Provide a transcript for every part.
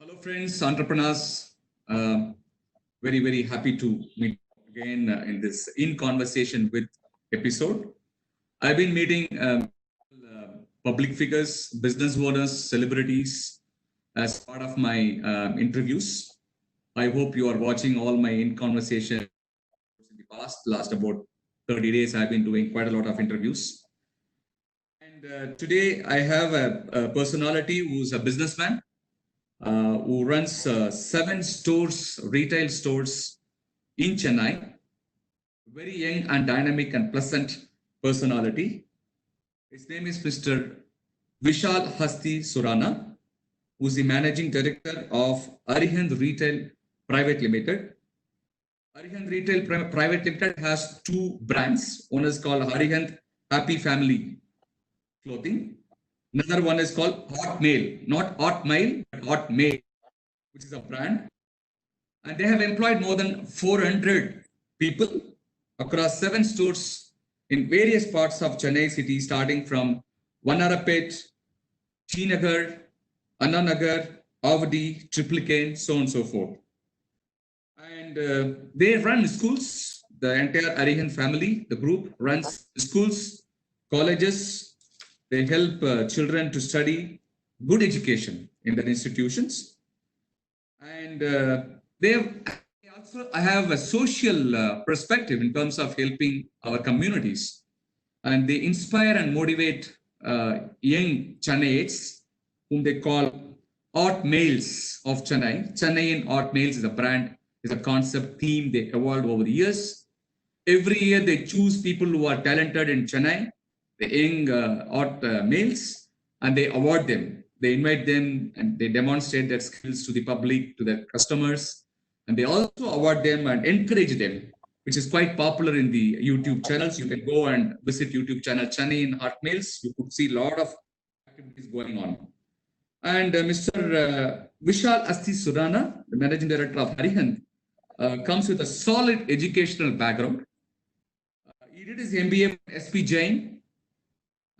Hello, friends, entrepreneurs. Um, very happy to meet again in this In Conversation with episode. I've been meeting public figures, business owners, celebrities as part of my interviews. I hope you are watching all my In Conversation in the last about 30 days. I've been doing quite a lot of interviews. And today I have a personality who's a businessman who runs seven stores, retail stores in Chennai. Very young and dynamic and pleasant personality. His name is Mr. Vishal Hasti Surana, who is the managing director of Arihant Retail Private Limited. Arihant Retail Private Limited has two brands. One is called Arihant Happy Family Clothing. Another one is called Hot Mail, not Hot Mail, but Hot Mail, which is a brand. And they have employed more than 400 people across seven stores in various parts of Chennai city, starting from Vanarapet, Chinagar, Annanagar, Avadi, Triplicane, so on and so forth. And they run schools. The entire Arihan family, the group, runs schools, colleges. They help children to study good education in their institutions. And they have also have a social perspective in terms of helping our communities, and they inspire and motivate young Chennaites, whom they call art males of Chennai. Chennai art males is a brand, is a concept theme they evolved over the years. Every year they choose people who are talented in Chennai, the young art males, and they award them. They invite them and they demonstrate their skills to the public, to their customers, and they also award them and encourage them, which is quite popular in the YouTube channels. You can go and visit YouTube channel Chennai in Art Males. You could see a lot of activities going on. And Mr. Vishal Asti Surana, the managing director of Arihant, comes with a solid educational background. He did his MBA from SP Jain,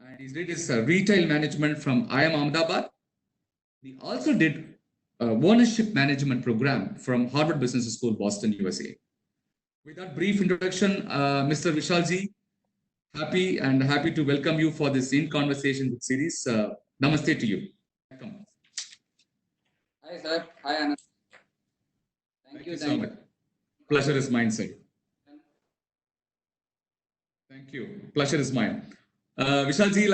and he did his retail management from IIM Ahmedabad. He also did ownership management program from Harvard Business School, Boston, USA. With that brief introduction, Mr. Vishalji, happy to welcome you for this In Conversation series. Namaste to you. Welcome. Hi, sir. Hi, Anand. Thank you so much. Pleasure is mine, sir. Thank you. Pleasure is mine. Vishalji,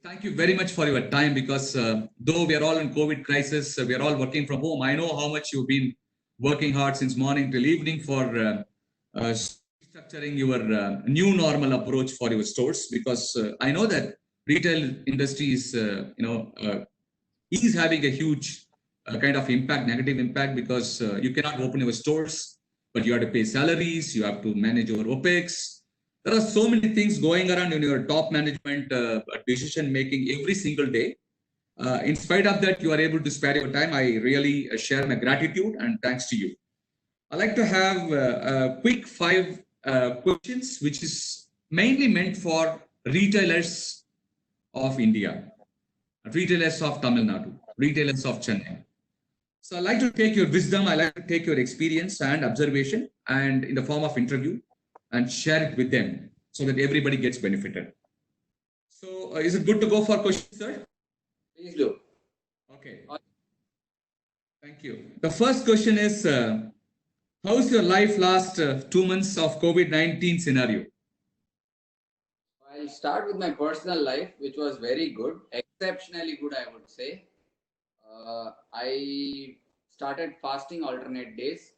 thank you very much for your time, because though we are all in COVID crisis, we are all working from home. I know how much you've been working hard since morning till evening for structuring your new normal approach for your stores, because I know that retail industry is, is having a huge kind of impact, negative impact, because you cannot open your stores, but you have to pay salaries, you have to manage your OPEX. There are so many things going around in your top management decision making every single day. In spite of that, you are able to spare your time. I really share my gratitude and thanks to you. I'd like to have a quick five questions, which is mainly meant for retailers of India, retailers of Tamil Nadu, retailers of Chennai. So I'd like to take your wisdom, I'd like to take your experience and observation, and in the form of interview, and share it with them so that everybody gets benefited. So is it good to go for questions, sir? Please do. Okay. Thank you. The first question is, how's your life last 2 months of COVID-19 scenario? I'll start with my personal life, which was very good, exceptionally good, I would say. I started fasting alternate days.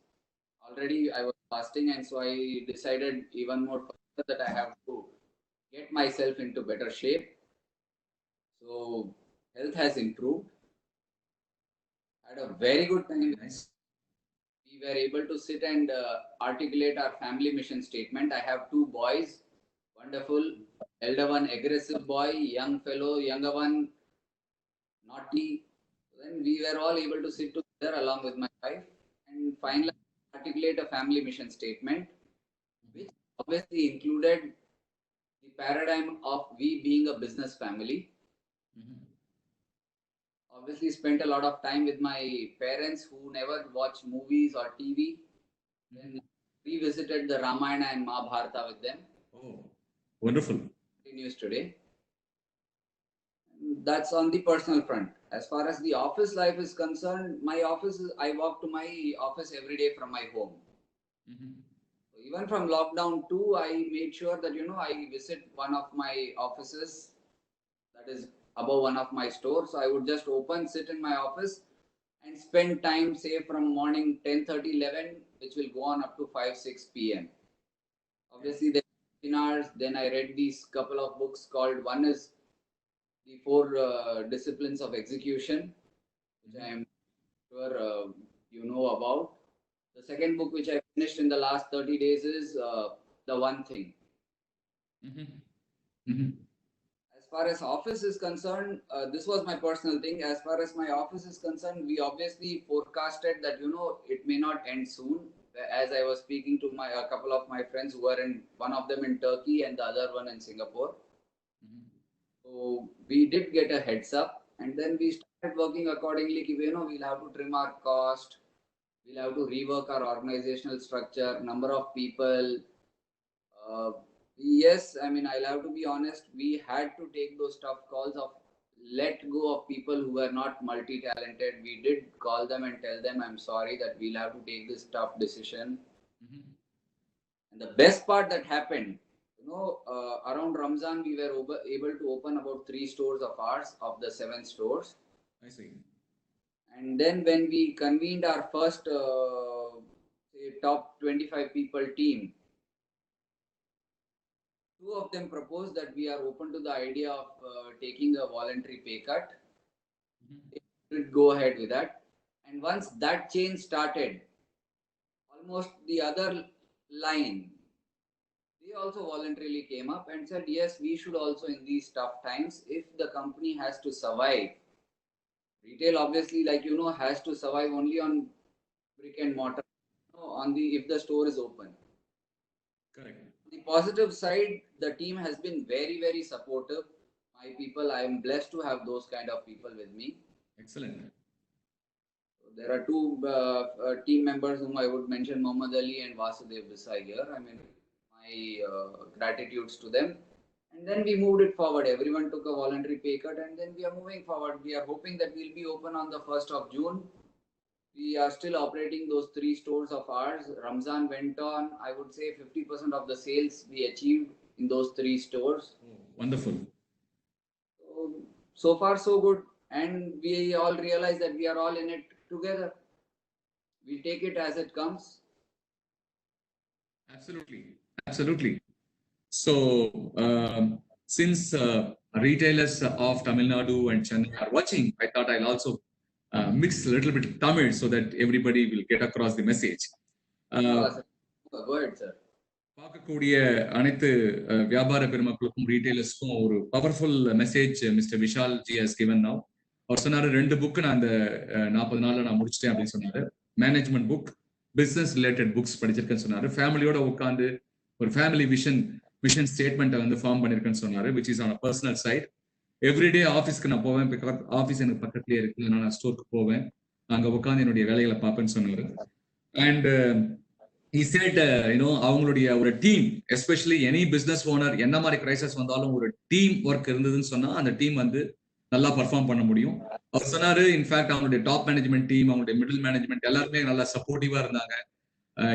Already I was fasting, and so I decided even more further that I have to get myself into better shape. So health has improved. Had a very good time. Nice. We were able to sit and articulate our family mission statement. I have two boys, wonderful. Elder one, aggressive boy, young fellow, younger one, naughty. Then we were all able to sit together along with my wife and finally articulate a family mission statement, which obviously included the paradigm of we being a business family. Obviously, spent a lot of time with my parents who never watch movies or TV. Then revisited the Ramayana and Mahabharata with them. Oh, wonderful. Continues today. That's on the personal front. As far as the office life is concerned, I walk to my office every day from my home. Even from lockdown too, I made sure that I visit one of my offices that is above one of my stores. So I would just sit in my office and spend time, say from morning 10:30, 11, which will go on up to 5, 6 p.m. Obviously, the webinars. Then I read these couple of books called, one is the Four Disciplines of Execution, which I am sure you know about. The second book which I finished in the last 30 days is The One Thing. As far as office is concerned, this was my personal thing. As far as my office is concerned, we obviously forecasted that it may not end soon. As I was speaking to a couple of my friends who were one of them in Turkey and the other one in Singapore. So we did get a heads up, and then we started working accordingly. We'll have to trim our cost. We'll have to rework our organizational structure, number of people. Yes, I mean, I'll have to be honest. We had to take those tough calls of let go of people who were not multi-talented. We did call them and tell them, I'm sorry that we'll have to take this tough decision. And the best part that happened, around Ramzan, we were able to open about 3 stores of ours, of the 7 stores. I see. And then when we convened our first top 25 people team, 2 of them proposed that we are open to the idea of taking a voluntary pay cut. They should go ahead with that. And once that change started, almost the other line, they also voluntarily came up and said, yes, we should also, in these tough times, if the company has to survive, retail obviously, has to survive only on brick and mortar, if the store is open. Correct. On the positive side, the team has been very, very supportive. My people, I am blessed to have those kind of people with me. Excellent. There are 2 team members whom I would mention, Mohammad Ali and Vasudev Desai here. I mean, my gratitudes to them. And then we moved it forward. Everyone took a voluntary pay cut, and then we are moving forward. We are hoping that we'll be open on the 1st of June. We are still operating those 3 stores of ours. Ramzan went on. I would say 50% of the sales we achieved in those 3 stores. Oh, wonderful. So far, so good. And we all realize that we are all in it together. We take it as it comes. Absolutely. Absolutely. So, since retailers of Tamil Nadu and Chennai are watching, I thought I'll also mix a little bit of Tamil so that everybody will get across the message. Go ahead, sir. பார்க்கக்கூடிய அனைத்து வியாபார பெருமக்களுக்கும் ரீட்டைலர்ஸ்க்கும் ஒரு powerful message mister Vishal ji has given now. அவர் சொன்னாரு 2 book நான் அந்த 40 நாள்ல நான் முடிச்சிட்டேன் அப்படின்னு சொன்னாரு. Management book, business related books படிச்சிருக்கேன்னு சொன்னாரு. ஃபேமிலியோட உட்காந்து ஒரு ஃபேமிலி விஷன் ஸ்டேட்மெண்ட்டை வந்து ஃபார்ம் பண்ணிருக்கேன்னு சொன்னாரு, which is on a personal site. Everyday ஆஃபீஸ்க்கு நான் போவேன், ஆஃபீஸ் எனக்கு பக்கத்துலேயே இருக்கு, நான் ஸ்டோருக்கு போவேன், அங்க உட்காந்து என்னுடைய வேலைகளை பார்ப்பேன்னு சொன்னாரு. அண்ட் he said, அவங்களுடைய ஒரு team, especially any business owner, என்ன மாதிரி கிரைசஸ் வந்தாலும் ஒரு டீம் ஒர்க் இருந்ததுன்னு சொன்னா அந்த டீம் வந்து நல்லா பர்ஃபார்ம் பண்ண முடியும். அவர் சொன்னாரு, இன்ஃபேக்ட் அவங்களுடைய டாப் மேனேஜ்மெண்ட் டீம், அவங்களுடைய மிடில் மேனேஜ்மெண்ட் எல்லாருமே நல்லா சப்போர்ட்டிவா இருந்தாங்க.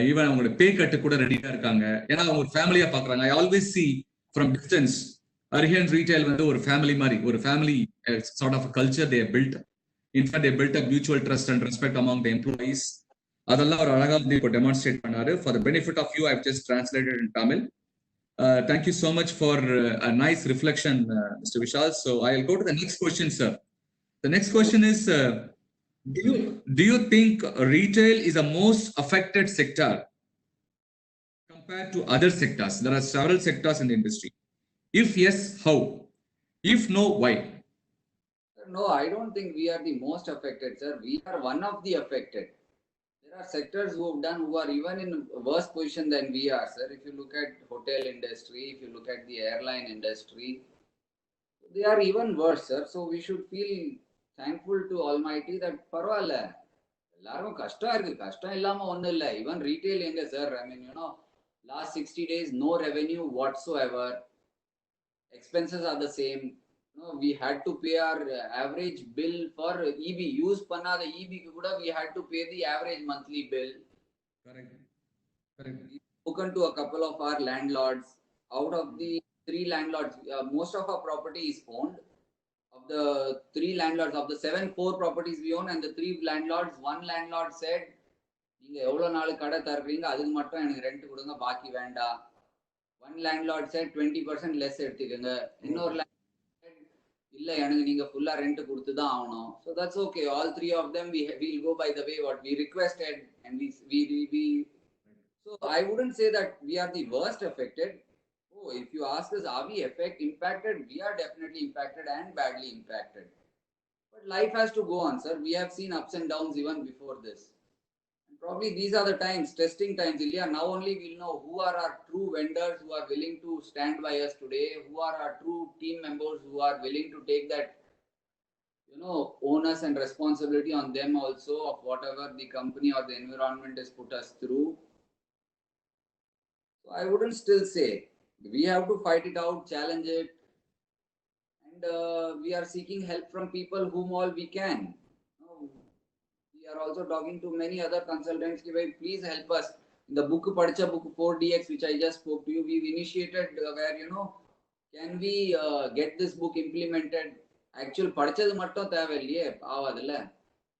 ஈவன் அவங்களுடைய பே கட்டு கூட ரெடியா இருக்காங்க. ஏன்னா அவங்க ஒரு ஃபேமிலியா பாக்குறாங்க. I always see from distance, Arihant retail வந்து ஒரு ஃபேமிலி மாதிரி, ஒரு family sort of culture they build. In fact they build a mutual trust and respect among the employees. அதெல்லாம் ஒரு அழகா வந்து இப்போ டெமான்ஸ்ட்ரேட் பண்ணாரு. For the benefit of you, I have just translated in Tamil. Thank you so much for a nice reflection, Mr. Vishal. So I'll go to the next question, sir. The next question is, do you think retail is the most affected sector compared to other sectors? There are several sectors in the industry. If yes, how? If no, why? No, I don't think we are the most affected, sir. We are one of the affected. There are sectors who are even in a worse position than we are, sir. If you look at hotel industry, if you look at the airline industry, they are even worse, sir. So we should feel thankful to Almighty that பரவாயில்ல எல்லாரும் கஷ்டம் இருக்கு, கஷ்டம் இல்லாம ஒண்ணும் இல்ல. Even retail எங்க sir, I mean, last 60 days no revenue whatsoever, expenses are the same. We had to pay our average bill for EB, use பண்ணாத EB க்கு கூட we had to pay the average monthly bill. Correct. We've spoken to a couple of our landlords. Out of the 3 landlords, most of our property is owned. Of the 3 landlords, of the 4 properties we own, and the 3 landlords, one landlord said, நீங்க எவ்வளவு நாள் கடை தர்றீங்க அதுக்கு மட்டும் எனக்கு rent கொடுங்க, பாக்கி வேண்டாம். One landlord said 20% less எடுத்துக்கங்க. இன்னொரு landlord இல்ல எனக்கு நீங்க ஃபுல்லா ரெண்ட் கொடுத்து தான் ஆகணும். So that's okay. All 3 of them we'll go by the way what we requested, and we so I wouldn't say that we are the worst affected. If you ask us, are we impacted? We are definitely impacted and badly impacted. But life has to go on, sir. We have seen ups and downs even before this. And probably these are the times, testing times, Ilya. Now only we'll know who are our true vendors who are willing to stand by us today, who are our true team members who are willing to take that, onus and responsibility on them also of whatever the company or the environment has put us through. So I wouldn't still say. We have to fight it out, challenge it, and we are seeking help from people whom all we can. We are also talking to many other consultants. Please help us. In the book 4DX, which I just spoke to you, we've initiated where, can we get this book implemented? Actual படிச்சது மட்டும் தேவையில்லையே, ஆவாதுல்ல,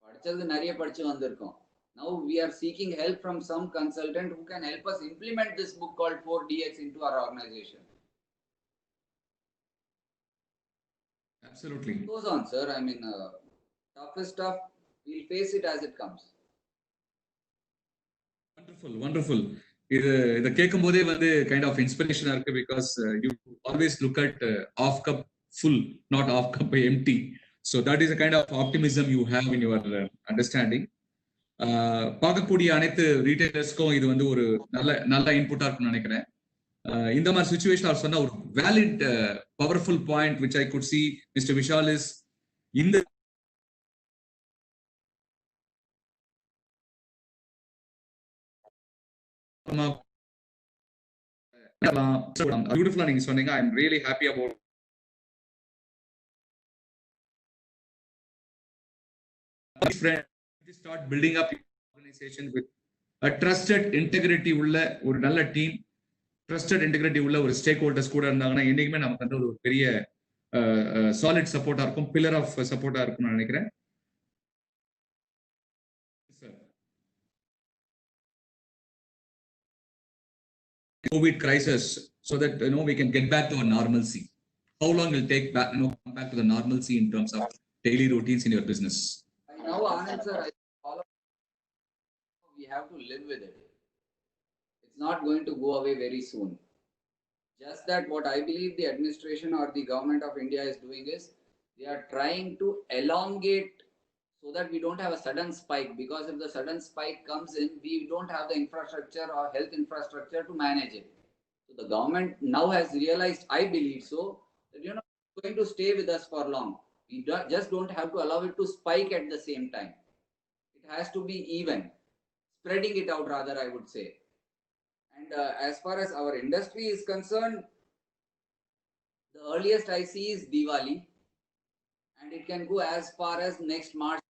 படிச்சது நிறைய படிச்சு வந்திருக்கோம். Now we are seeking help from some consultant who can help us implement this book called 4DX into our organization. Absolutely. It goes on, sir. I mean, toughest stuff, we'll face it as it comes. Wonderful. இத கேட்கும் போதே வந்து kind of இன்ஸ்பிரேஷனா இருக்கு, because you always look at half cup full, not half cup empty. So that is a kind of optimism you have in your understanding. பார்க்கக்கூடிய அனைத்து ரீட்டைலர்ஸ்க்கும் இது வந்து ஒரு நல்ல இன்புட்டா இருக்கும்னு நினைக்கிறேன். இந்த மாதிரி சுச்சுவேஷன் சொன்ன ஒரு valid powerful point which I could see Mr. Vishal is இந்த பியூட்டிஃபுல்லா நீங்க சொன்னீங்க. I am really happy about start building up organization with a trusted integrity உள்ள ஒரு நல்ல டீம், trusted integrity உள்ள ஒரு ஸ்டேக் ஹோல்டர்ஸ் கூட இருந்தாங்கன்னா என்னைக்குமே நமக்கு வந்து ஒரு பெரிய சாலிட் சப்போர்ட்டா இருக்கும், பில்லர் ஆஃப் சப்போர்ட்டா இருக்கும்னு நினைக்கிறேன். COVID crisis, so that we can get back to a normalcy. How long will it take back, come back to the normalcy in terms of daily routines in your business? Now, Anand sir, we have to live with it. It's not going to go away very soon. Just that what I believe the administration or the government of India is doing is they are trying to elongate so that we don't have a sudden spike, because if the sudden spike comes in, we don't have the infrastructure or health infrastructure to manage it. So the government now has realized, I believe so, that it's going to stay with us for long. We just don't have to allow it to spike at the same time. It has to be even, spreading it out rather, I would say. And as far as our industry is concerned, the earliest I see is Diwali, and it can go as far as next March.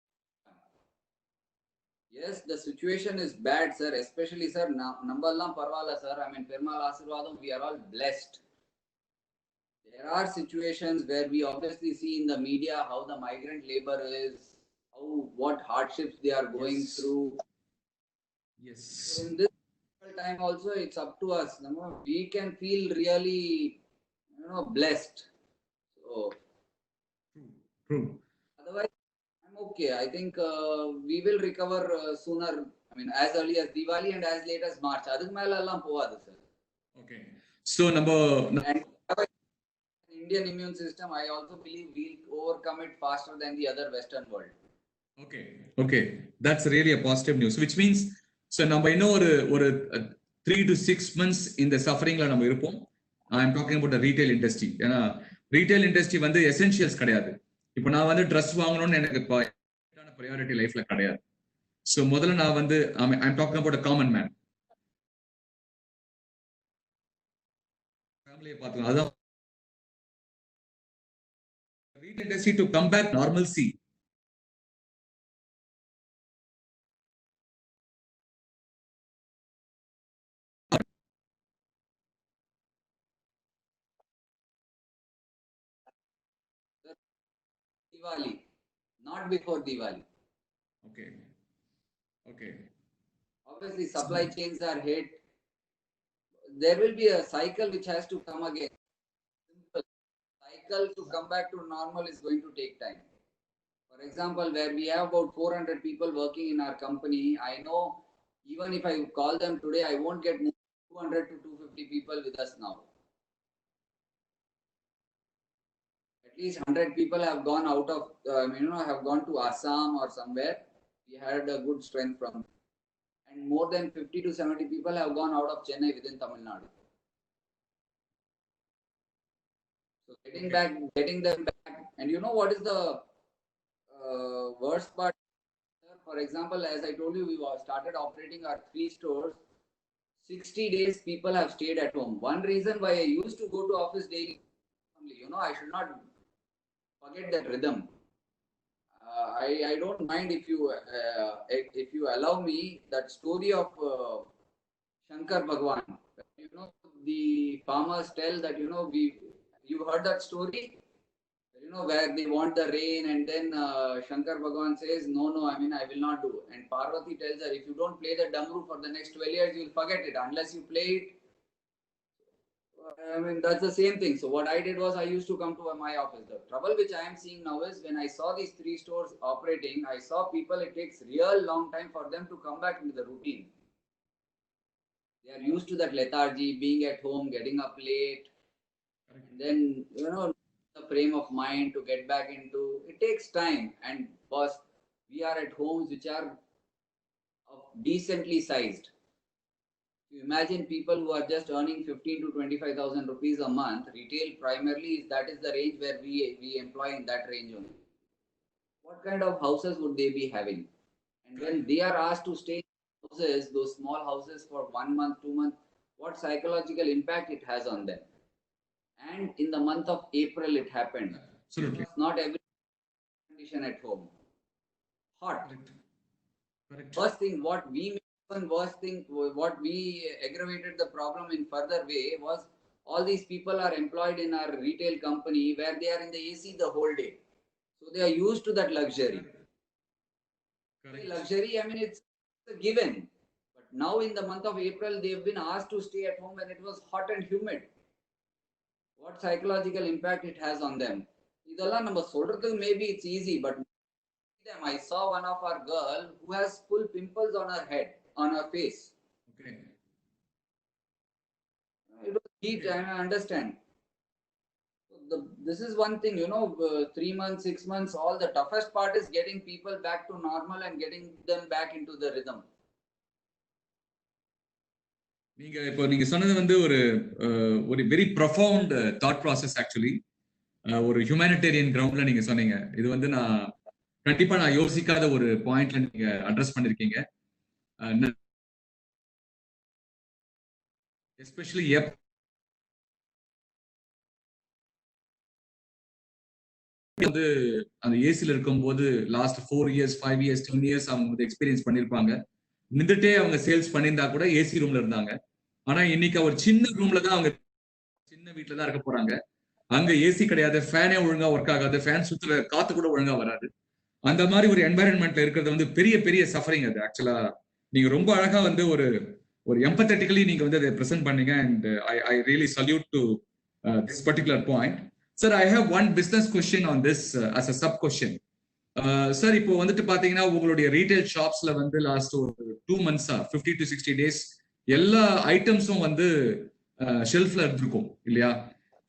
Yes, the situation is bad, sir. Especially, sir, namballam parvala, sir. I mean, Perumal Asirvadam, we are all blessed. There are situations where we obviously see in the media how the migrant labor is, what hardships they are going through. Yes. So in this time also, it's up to us. We can feel really, blessed. So, True. Otherwise, I'm okay. I think we will recover sooner. I mean, as early as Diwali and as late as March. Adukku mela ellam povadu, sir. Okay. So And Indian immune system, I also believe we'll overcome it faster than the other Western world. Okay. That's really a positive news. Which means, so நம்ம இன்னும் ஒரு 3 to 6 months இந்த சஃபரிங்ல நம்ம இருப்போம். I am talking about the retail industry. ஏன்னா retail industry வந்து essentials கிடையாது. இப்போ நான் வந்து ட்ரெஸ் வாங்கணும்னு எனக்கு ப்ரையாரிட்டி லைஃப்ல கிடையாது. ஸோ முதல்ல நான் வந்து I'm talking about a common man. ஃபேமிலியை பார்த்துக்கணும். அதுதான் tendency to come back normalcy. Diwali, not before Diwali. Okay. Okay. Obviously, supply chains are hit. There will be a cycle which has to come again. Simple. Cycle to come back to normal is going to take time. For example, where we have about 400 people working in our company, I know even if I call them today, I won't get more than 200 to 250 people with us now. At least 100 people have gone out of, have gone to Assam or somewhere. We had a good strength from, and more than 50 to 70 people have gone out of Chennai within Tamil Nadu. So getting them back, and you know what is the worst part? For example, as I told you, we started operating our 3 stores. 60 days people have stayed at home. One reason why I used to go to office daily, I should not forget that rhythm. I don't mind if you allow me that story of Shankar Bhagwan. The farmers tell that you heard that story. Where they want the rain, and then Shankar Bhagwan says, no, I will not do. And Parvati tells her, if you don't play the Damru for the next 12 years, you'll forget it. Unless you play it, that's the same thing. So what I did was I used to come to my office. The trouble which I am seeing now is when I saw these 3 stores operating, I saw people, it takes real long time for them to come back into the routine. They are used to that lethargy, being at home, getting up late. And then, the frame of mind to get back into, it takes time. And first, we are at homes which are decently sized. You imagine people who are just earning 15 to 25,000 rupees a month, retail primarily, that is the range where we employ in that range only. What kind of houses would they be having? And when they are asked to stay in houses, those small houses for 1 month, 2 months, what psychological impact it has on them. And in the month of April, it happened. Absolutely. Not every condition at home. Hot. Correct. Worst thing, what we aggravated the problem in further way was all these people are employed in our retail company where they are in the AC the whole day. So they are used to that luxury. Correct. Luxury, it's a given. But now in the month of April, they've been asked to stay at home when it was hot and humid. What psychological impact it has on them. Maybe it's easy, but I saw one of our girl who has full pimples on her head, on her face. Okay. It was heat, I understand. This is one thing, 3 months, 6 months, all the toughest part is getting people back to normal and getting them back into the rhythm. நீங்க சொன்னது வந்து ஒரு very profound thought process actually. ஒரு humanitarian கிரவுண்ட்ல நீங்க சொன்னீங்க. இது வந்து கண்டிப்பா நான் யோசிக்காத ஒரு பாயிண்ட்ல நீங்க அட்ரஸ் பண்ணிருக்கீங்க. எஸ்பெஷலி வந்து அந்த ஏசில இருக்கும்போது லாஸ்ட் 4 இயர்ஸ் 5 இயர்ஸ் 10 இயர்ஸ் அவங்க வந்து எக்ஸ்பீரியன்ஸ் பண்ணிருப்பாங்க. நின்றுட்டே அவங்க சேல்ஸ் பண்ணியிருந்தா கூட ஏசி ரூம்ல இருந்தாங்க. ஆனா இன்னைக்கு ஒரு சின்ன ரூம்ல தான் அவங்க சின்ன வீட்டுல தான் இருக்க போறாங்க. அங்க ஏசி கிடையாது, ஃபேனே ஒழுங்கா ஒர்க் ஆகாது, ஃபேன் சுத்துற காத்து கூட ஒழுங்கா வராது. அந்த மாதிரி ஒரு என்வாயன்மெண்ட்ல இருக்கிறது வந்து பெரிய பெரிய சஃபரிங். அது ஆக்சுவலா நீங்க ரொம்ப அழகா வந்து ஒரு எம்பத்தட்டிக்கலி நீங்க வந்து அதை பிரசன்ட் பண்ணீங்க. And I really salute to this particular point. Sir, I have one business question on this as a sub question. Sir, இப்போ வந்துட்டு பாத்தீங்கன்னா உங்களுடைய ரீட்டைல் ஷாப்ஸ்ல வந்து லாஸ்ட் ஒரு 2 மந்த்ஸா 50 to 60 days எல்லா ஐட்டம்ஸும் வந்து ஷெல்ஃப்ல இருந்திருக்கும் இல்லையா?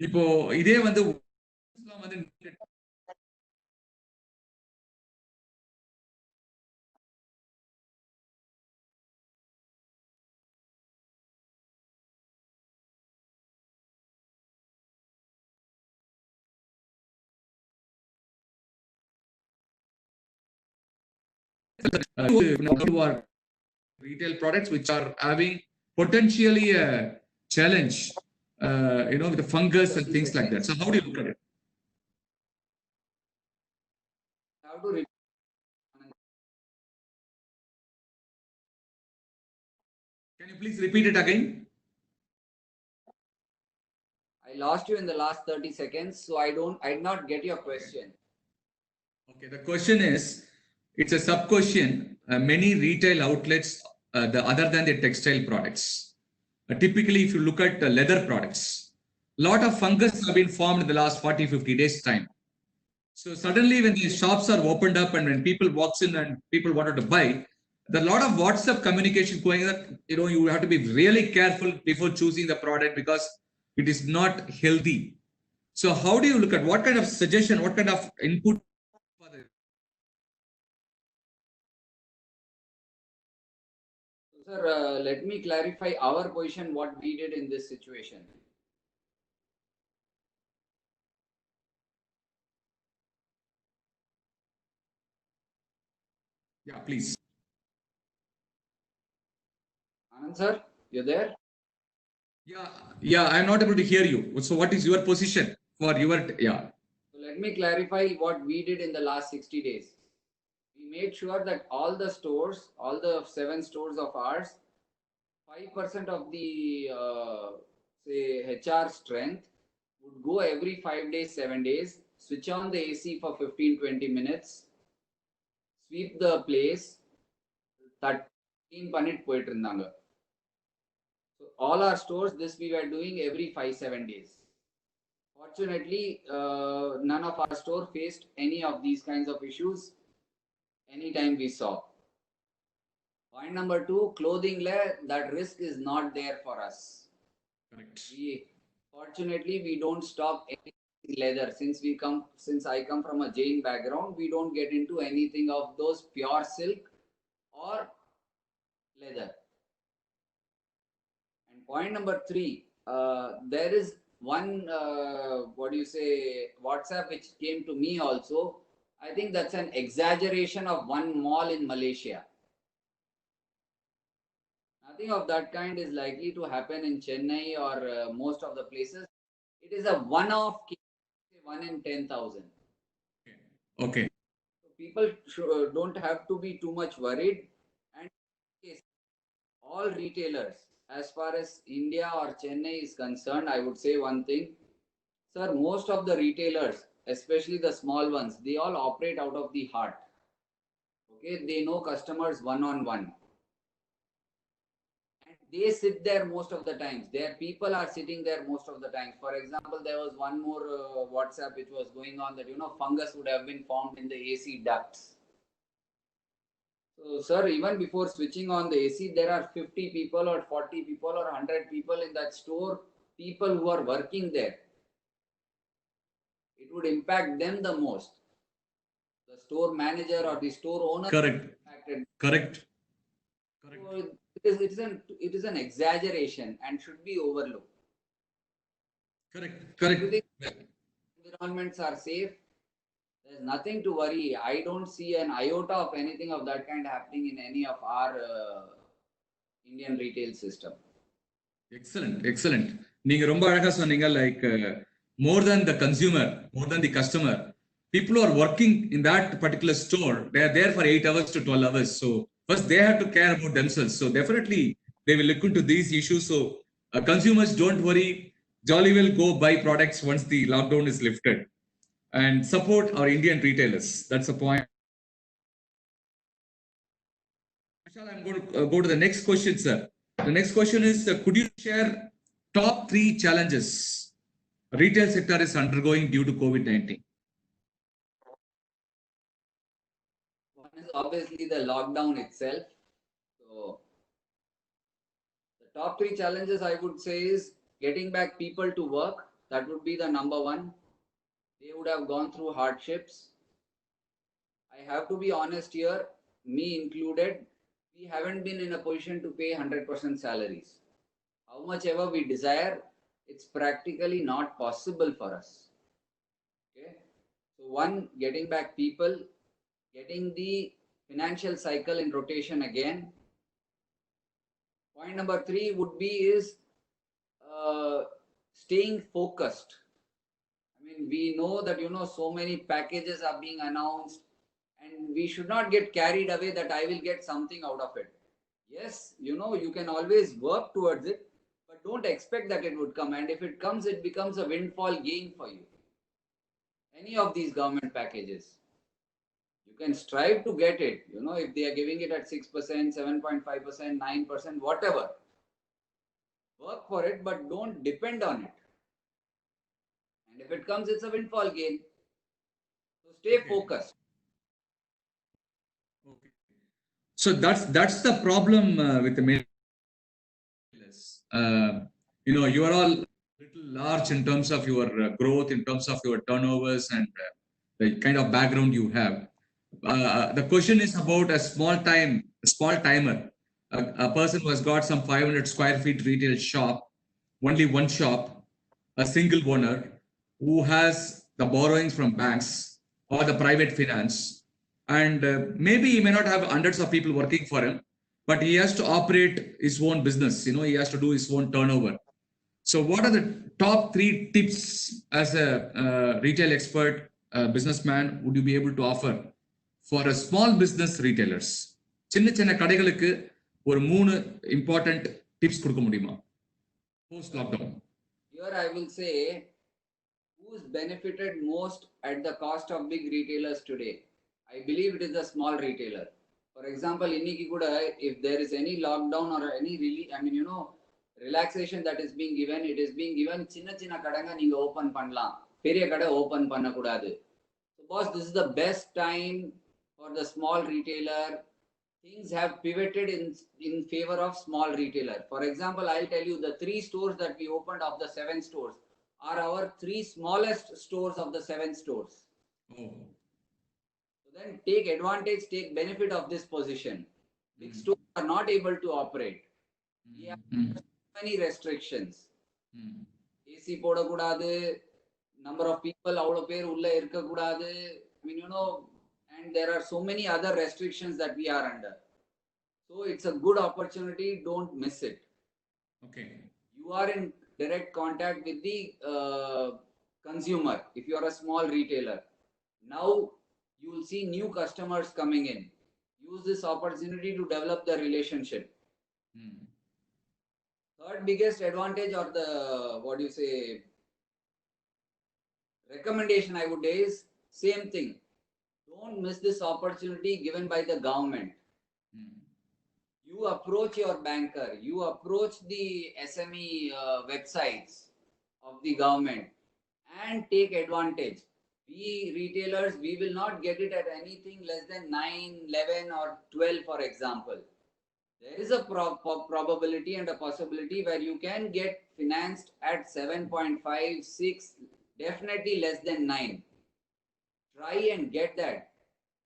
இப்போ இதே வந்து who are retail products which are having potentially a challenge, with the fungus and things like that. So how do you look at it? How to repeat? Can you please repeat it again? I lost you in the last 30 seconds, so I did not get your question. Okay, the question is, it's a sub question. Many retail outlets, other than the textile products, typically, if you look at leather products, a lot of fungus have been formed in the last 40, 50 days time. So suddenly when these shops are opened up and when people walks in and people wanted to buy, there are a lot of WhatsApp communication going on. You have to be really careful before choosing the product because it is not healthy. So how do you look at what kind of suggestion, what kind of input for the Sir, let me clarify our position, what we did in this situation. Yeah, please. Anand sir, you there? Yeah, I'm not able to hear you. So what is your position for your yeah? So let me clarify what we did in the last 60 days. We made sure that all the stores, all the 7 stores of ours, 5% of the say HR strength would go every 5 days, 7 days, switch on the AC for 15-20 minutes, sweep the place, clean பண்ணிட்டு போயிட்டு இருந்தாங்க. So all our stores, this we were doing every 5-7 days. Fortunately, none of our store faced any of these kinds of issues anytime we saw. Point number 2, clothing layer, that risk is not there for us. Correct. Fortunately, we don't stock any leather. Since I come from a Jain background, we don't get into anything of those pure silk or leather. And point number 3, there is one WhatsApp which came to me also. I think that's an exaggeration of one mall in Malaysia. Nothing of that kind is likely to happen in Chennai or most of the places. It is a one-off case, 1 in 10,000. Okay. So people don't have to be too much worried. And all retailers, as far as India or Chennai is concerned, I would say one thing. Sir, most of the retailers, especially the small ones, they all operate out of the heart. Okay, they know customers one-on-one. And they sit there most of the times. Their people are sitting there most of the times. For example, there was one more WhatsApp which was going on that, fungus would have been formed in the AC ducts. So, sir, even before switching on the AC, there are 50 people or 40 people or 100 people in that store, people who are working there. It would impact them the most. The store manager or the store owner. Correct. Impacted. Correct. So it is an exaggeration and should be overlooked. Correct. Environments are safe. There's nothing to worry. I don't see an iota of anything of that kind happening in any of our Indian retail system. Excellent. நீங்க ரொம்ப அழகா சொன்னீங்க, like more than the consumer, more than the customer, people who are working in that particular store, they are there for 8 hours to 12 hours. So first they have to care about themselves. So definitely they will look into these issues. So consumers, don't worry, jolly will go buy products once the lockdown is lifted and support our Indian retailers. That's the point. I'm going to go to the next question, sir. The next question is, could you share top 3 challenges retail sector is undergoing due to COVID-19? One is obviously the lockdown itself. So the top 3 challenges I would say is getting back people to work. That would be the number 1. They would have gone through hardships. I have to be honest here, me included, we haven't been in a position to pay 100% salaries. How much ever we desire, it's practically not possible for us. Okay. So one, getting back people, getting the financial cycle in rotation again. Point number 3 would be is staying focused. I mean, we know that, so many packages are being announced, and we should not get carried away that I will get something out of it. Yes, you can always work towards it, but don't expect that it would come. And if it comes, it becomes a windfall gain for you. Any of these government packages, you can strive to get it. If they are giving it at 6%, 7.5%, 9%, whatever, work for it, but don't depend on it. And if it comes, it's a windfall gain. So stay focused. Okay. So that's the problem with the mail. You are all little large in terms of your growth, in terms of your turnovers, and the kind of background you have. The question is about a small timer, a person who has got some 500 square feet retail shop, only one shop, a single owner who has the borrowings from banks or the private finance, and maybe he may not have hundreds of people working for him, but he has to operate his own business. He has to do his own turnover. So what are the top 3 tips as a retail expert, businessman, would you be able to offer for a small business retailers? சின்ன கடைகளுக்கு ஒரு 3 important tips கொடுக்க முடியுமா post lockdown? Here I will say, who's benefited most at the cost of big retailers today? I believe it is the small retailer. For example, inniki kuda, if there is any lockdown or any relaxation that is being given, it is being given சின்ன கடங்க நீங்க open பண்ணலாம், பெரிய கடை open பண்ண கூடாது. So boss, this is the best time for the small retailer. Things have pivoted in favor of small retailer. For example, I'll tell you, the 3 stores that we opened of the 7 stores are our 3 smallest stores of the 7 stores. So then take advantage, take benefit of this position. Big stores are not able to operate. We have many restrictions. AC போட கூடாது, number of people அவ்வளோ பேர் உள்ள இருக்க கூடாது. I mean, and there are so many other restrictions that we are under. So it's a good opportunity. Don't miss it. Okay. You are in direct contact with the consumer. If you are a small retailer, now you will see new customers coming in. Use this opportunity to develop the relationship. Third biggest advantage, or the recommendation I would say, is same thing. Don't miss this opportunity given by the government. You approach your banker, you approach the SME websites of the government and take advantage. We retailers, we will not get it at anything less than 9, 11 or 12, for example. There is a probability and a possibility where you can get financed at 7.5, 6, definitely less than 9. Try and get that.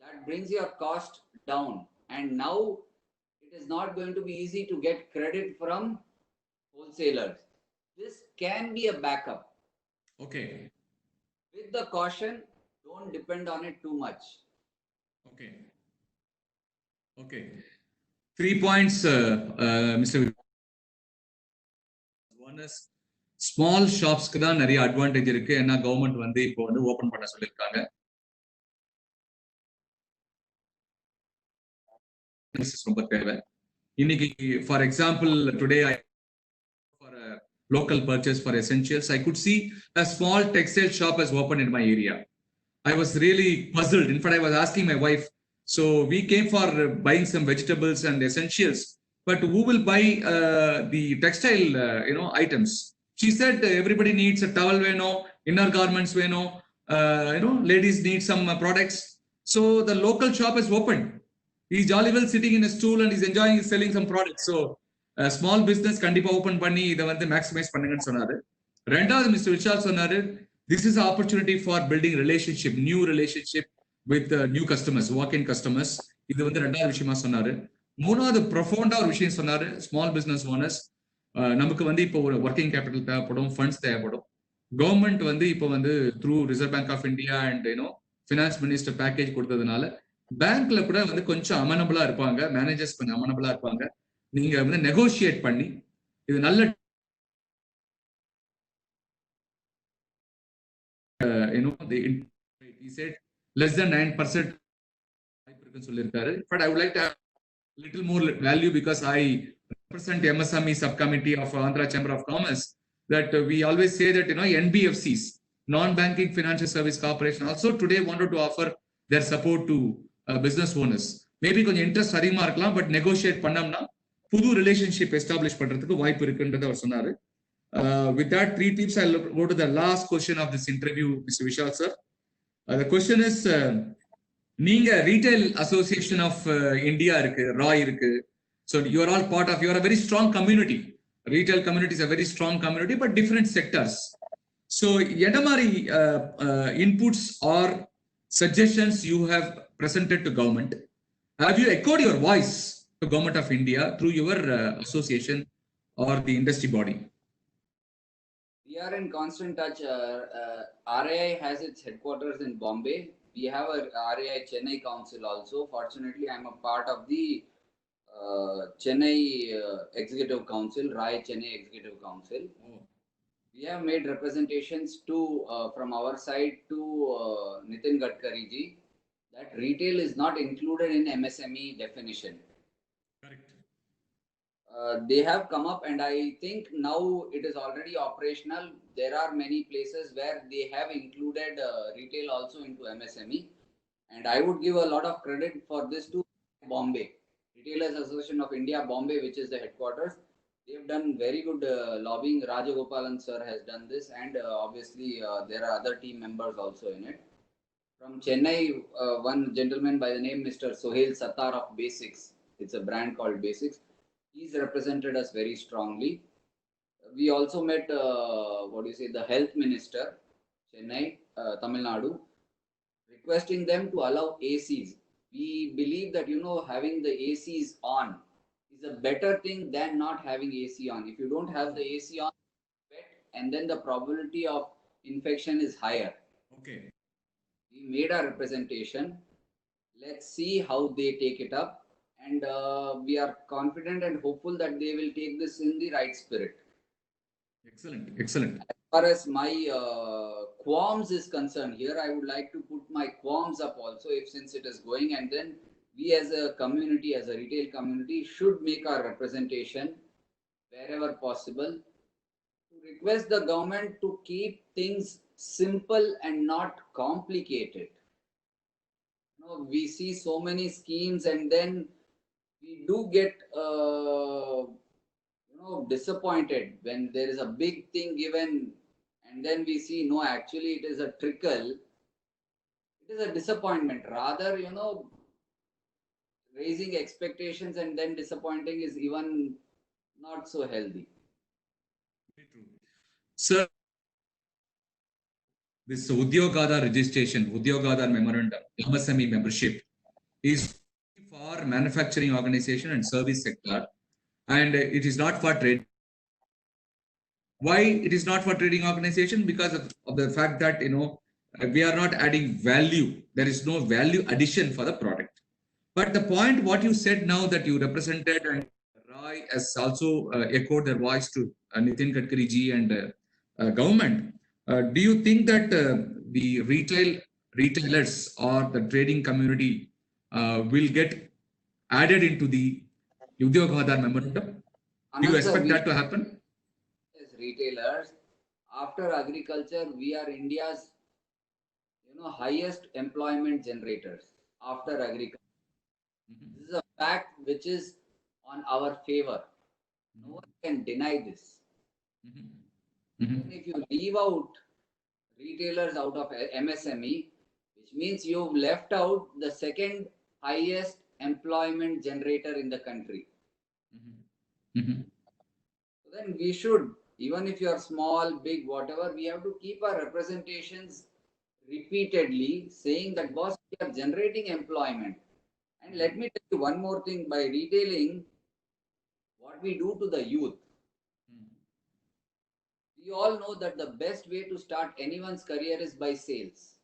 That brings your cost down. And now it is not going to be easy to get credit from wholesalers. This can be a backup. Okay. With the caution, don't depend on it too much. Okay. Okay. 3 points, Mr. One is small shops க்கு தான் நிறைய advantage இருக்கு. ஏன்னா government வந்து இப்போ வந்து open பண்ண சொல்லிருக்காங்க. ரொம்ப தேவை. இன்னைக்கு for example today I for a local purchase for essentials, I could see a small textile shop has opened in my area. I was really puzzled. In fact, I was asking my wife, so we came for buying some vegetables and essentials, but who will buy the textile items? She said everybody needs a towel veno, inner garments veno, ladies need some products. So the local shop is opened. He's jolly well sitting in a stool and he's enjoying, he's selling some products. So small business கண்டிப்பா open பண்ணி இதை வந்து maximise பண்ணுங்கன்னு சொன்னாரு. ரெண்டாவது mister Vishal சொன்னாரு, this is opportunity for building relationship, new relationship with new customers, walk in customers. இது வந்து ரெண்டாவது விஷயமா சொன்னாரு. மூணாவது ப்ரொஃபவுண்டா ஒரு விஷயம் சொன்னாரு, ஸ்மால் பிசினஸ் ஓனர்ஸ் நமக்கு வந்து இப்போ ஒரு ஒர்க்கிங் கேபிட்டல் தேவைப்படும், ஃபண்ட்ஸ் தேவைப்படும். கவர்மெண்ட் வந்து இப்போ வந்து through Reserve Bank of India and finance minister package கொடுத்ததுனால பேங்க்ல கூட வந்து கொஞ்சம் அமனபிளா இருப்பாங்க, மேனேஜர்ஸ் கொஞ்சம் அமனபிளா இருப்பாங்க. நீங்க வந்து நெகோஷியேட் பண்ணி இது நல்ல he said less than 9% வாய்ப்பு இருக்குன்னு சொல்லியிருக்காரு. But I would like to have little more value because I represent MSME subcommittee of Andhra Chamber of Commerce. That we always say that NBFCs, non-banking financial service corporation, also today wanted to offer their support to business owners. Maybe கொஞ்சம் interest அதிகமா இருக்கலாம், but negotiate பண்ணோம்னா புது relationship establish பண்றதுக்கு வாய்ப்பு இருக்குன்றதை அவர் சொன்னாரு. With that 3 tips, I'll go to the last question of this interview, Mr. Vishal sir. The question is, நீங்க ரீட்டைல் அசோசியேஷன் ஆஃப் இந்தியா இருக்கு, ராய் இருக்கு. So you are all part of, you are a very strong community. Retail community is a very strong community, but different sectors. So என்ன மாதிரி inputs or suggestions you have presented to government? Have you echoed your voice to Government of India through your association or the industry body? We are in constant touch. RAI has its headquarters in Bombay. We have a RAI Chennai Council also. Fortunately, I'm a part of the Chennai Executive Council, RAI Chennai Executive Council. We have made representations to from our side to Nitin Gadkari ji that retail is not included in MSME definition. Correct. They have come up, and I think now it is already operational. There are many places where they have included retail also into MSME, and I would give a lot of credit for this to Bombay, Retailers Association of India, Bombay, which is the headquarters. They have done very good lobbying. Rajagopalan sir has done this, and obviously there are other team members also in it. From Chennai, one gentleman by the name Mr. Sohail Sattar of Basics. It's a brand called Basics. He's represented us very strongly. We also met, the health minister, Chennai, Tamil Nadu, requesting them to allow ACs. We believe that, having the ACs on is a better thing than not having AC on. If you don't have the AC on, and then the probability of infection is higher. Okay. We made our representation. Let's see how they take it up. And we are confident and hopeful that they will take this in the right spirit. Excellent, excellent. As far as my qualms is concerned here, I would like to put my qualms up also, since it is going, and then we as a community, as a retail community, should make our representation wherever possible to request the government to keep things simple and not complicated. We see so many schemes, and then we do get disappointed when there is a big thing given, and then we see no, actually it is a trickle. It is a disappointment. Rather, raising expectations and then disappointing is even not so healthy. Very true. Sir, this Udyog registration, Udyog memorandum, MSME membership is for manufacturing organization and service sector, and it is not for trade. Why it is not for trading organization? Because of the fact that we are not adding value. There is no value addition for the product. But the point what you said now that you represented, and Roy has also echoed their voice to Nitin Gadkari ji and government. Do you think that the retailers or the trading community will get added into the Udyog memorandum? Do you expect that to happen? As retailers, after agriculture, we are India's highest employment generators after agriculture. Mm-hmm. This is a fact which is on our favor. Mm-hmm. No one can deny this. Mm-hmm. Mm-hmm. If you leave out retailers out of MSME, which means you've left out the second highest employment generator in the country. Mm-hmm. Mm-hmm. So then we should, even if you are small, big, whatever, we have to keep our representations repeatedly saying that, boss, we are generating employment. And let me tell you one more thing, by retailing, what we do to the youth. We all know that the best way to start anyone's career is by sales.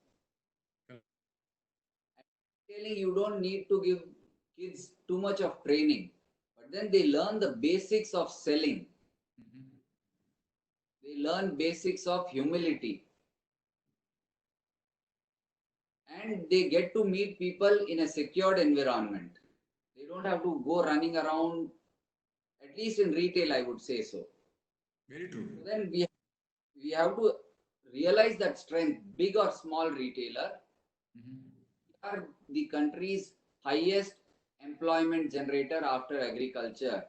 Retailing, you don't need to give kids too much of training, but then they learn the basics of selling. They learn basics of humility. And they get to meet people in a secured environment. They don't have to go running around, at least in retail, I would say so. Very true. So then we have to realize that strength, big or small retailer, are the country's highest employment generator after agriculture.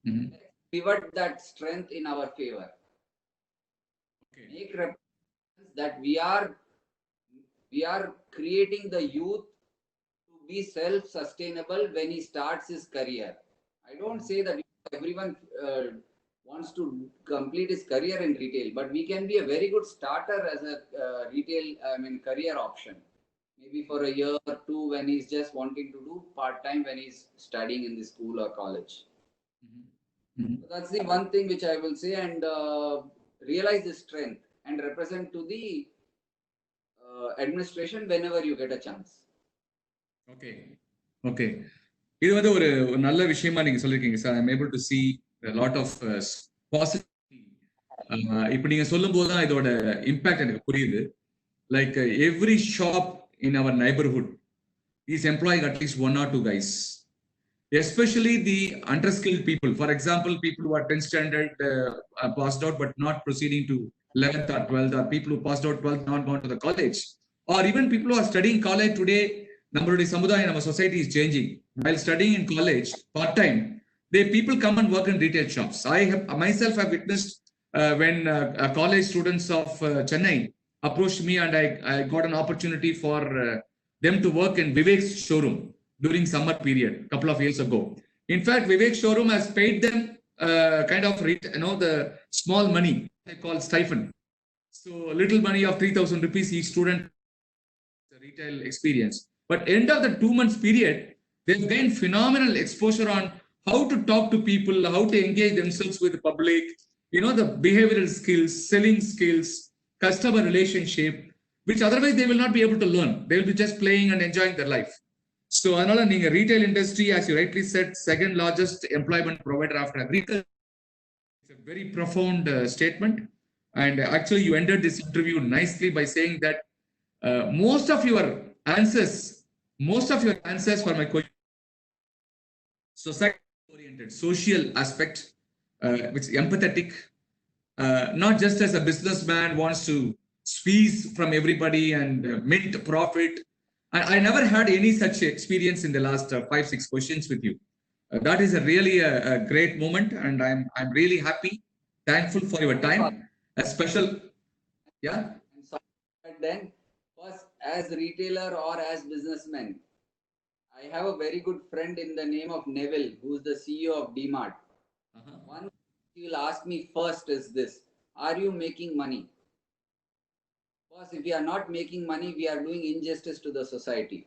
Let's pivot that strength in our favor. Okay. Make representations that we are creating the youth to be self-sustainable when he starts his career. I don't say that everyone wants to complete his career in retail, but we can be a very good starter as a career option. Maybe for a year or two when he's just wanting to do part-time when he's studying in the school or college. So that's the one thing which I will say, and realize the strength and represent to the administration whenever you get a chance. Okay. Okay. இது வந்து ஒரு நல்ல விஷயமா நீங்க சொல்லிருக்கீங்க sir. I'm able to see a lot of positivity. இப்போ நீங்க சொல்லும் போது தான் இதோட இம்பாக்ட் எனக்கு புரியுது. Like every shop in our neighborhood is employing at least one or two guys, especially the underskilled people. For example, people who are 10th standard passed out but not proceeding to 11th or 12th, or people who passed out 12th not gone to the college, or even people who are studying college today. நம்மளுடைய சமுதாயம், நம்ம society is changing. While studying in college part time, people come and work in retail shops. I have myself have witnessed when college students of Chennai approached me, and I got an opportunity for them to work in Vivek's showroom during summer period a couple of years ago. In fact, Vivek's showroom has paid them the small money they call stipend. So little money of 3,000 rupees each student, the retail experience. But end of the 2 months period, they've gained phenomenal exposure on how to talk to people, how to engage themselves with the public, the behavioral skills, selling skills, customer relationship, which otherwise they will not be able to learn. They will be just playing and enjoying their life. So, another retail industry, as you rightly said, second largest employment provider after agriculture. It's a very profound statement. And actually, you ended this interview nicely by saying that most of your answers for my question, society-oriented, social aspect, which is empathetic, not just as a businessman wants to squeeze from everybody and mint profit. I never had any such experience in the last 5-6 questions with you. That is really a great moment, and I'm really happy, thankful for your time. A special, yeah. And then, first, as retailer or as businessman, I have a very good friend in the name of Neville, who is the CEO of DMart. One he will ask me first is this: are you making money? Because if we are not making money, we are doing injustice to the society.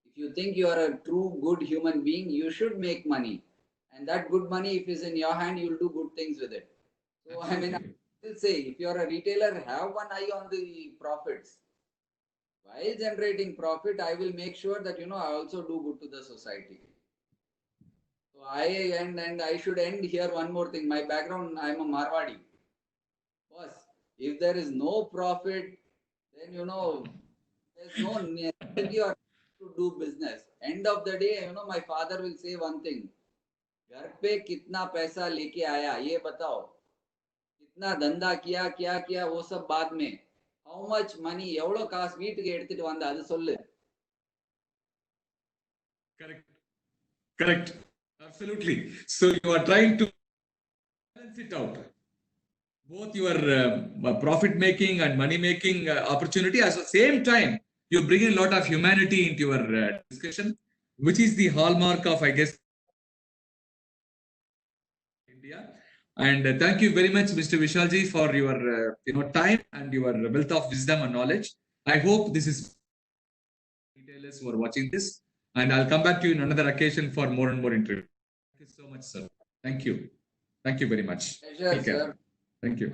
If you think you are a true good human being, you should make money. And that good money, if it's in your hand, you'll do good things with it. So, I still say, if you are a retailer, have one eye on the profits. While generating profit, I will make sure that, I also do good to the society. So I should end here one more thing. My background, I'm a Marwadi. Boss, if there is no profit, then, there's no necessity or to do business. End of the day, my father will say one thing. घर पे कितना पैसा लेके आया ये बताओ, कितना धंधा किया क्या किया वो सब बाद में. How much money, எவ்வளவு காசு வீட்டுக்கு எடுத்துட்டு வந்த அது சொல்லு. Correct. Absolutely. So you are trying to balance it out. Both your profit making and money making opportunity, at the same time, you bring in a lot of humanity into your discussion, which is the hallmark of, I guess, India. And thank you very much, Mr. Vishalji, for your time and your wealth of wisdom and knowledge. I hope this is retailers who are watching this, and I'll come back to you in another occasion for more and more interviews. Thank you so much, sir. Thank you. Thank you very much. Pleasure, sir. Thank you.